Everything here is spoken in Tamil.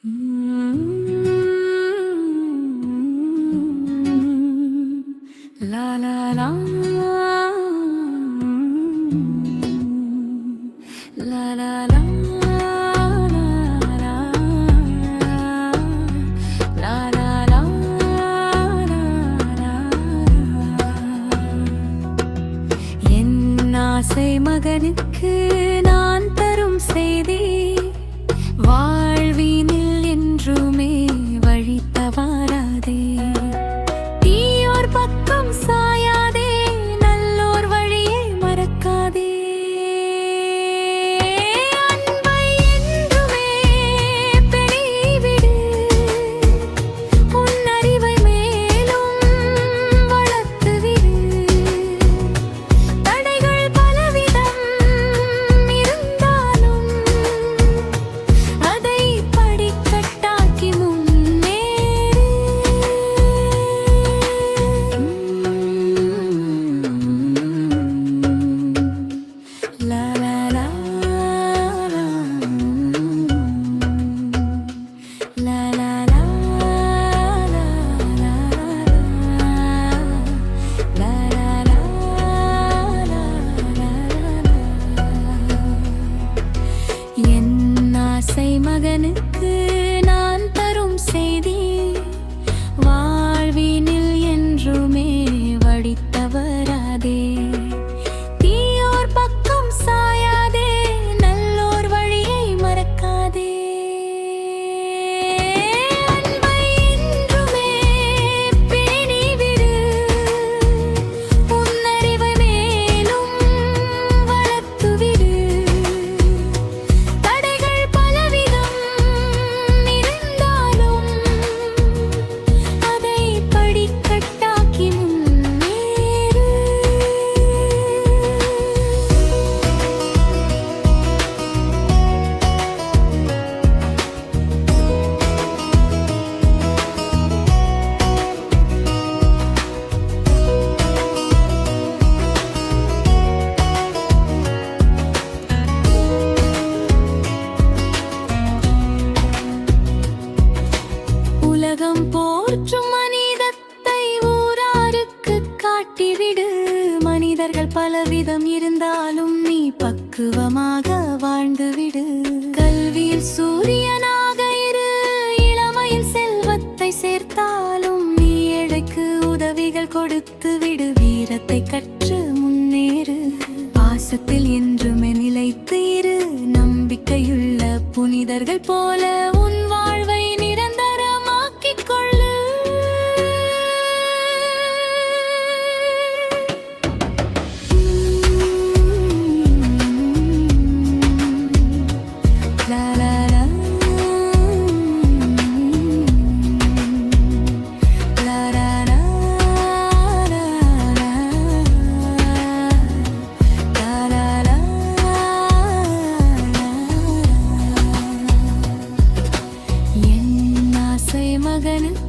La la la la la la ஆசை மகனுக்கு நான் தரும் செய்தி வாழ்வினில் என்றுமே வழி தவறாதே. தீயோர் பக்கம் சாயாதே, நல்லோர் வழியை மறக்காதே. அன்பை என்றுமே பெருகிவிடு, உன் அறிவை மேலும் வளர்த்துவிடு. தடைகள் பலவிதம் இருந்தாலும் அதை படிக்கட்டாக்கி முன்னேறு. லா லா லா லா லா லா என் ஆசை மகனுக்கு நான் தரும் செய்தி வாழ்வினில் என்றுமே வழி தவறாதே. தீயோர் பக்கம் சாயாதே, நல்லோர் வழியை மறக்காதே. அன்பை என்றுமே பேணிவிடு, உன் அறிவை மேலும் வளர்த்துவிடு. தடைகள் பலவிதம் இருந்தாலும் அதை படிக்கட்டாக்கி முன்னேறு. உலகம் போற்றும் மனிதத்தை ஊராருக்கு காட்டிவிடு. மனிதர்கள் பலவிதம் இருந்தாலும் நீ பக்குவமாக வாழ்ந்துவிடு. கல்வியில் சூரியனாக இரு, இளமையில் செல்வத்தை சேர்த்தாலும் நீ ஏழைக்கு உதவிகள் கொடுத்து விடு. வீரத்தை கற்று முன்னேறு, பாசத்தில் என்றுமே நிலைத்து இரு. நம்பிக்கையுள்ள புனிதர்கள் போல உன் வாழ்வை நிரந்தரமாக்கிக் கொள்ளு. லா லா லா லா லா லா லா லா லா. என் ஆசை மகனுக்கு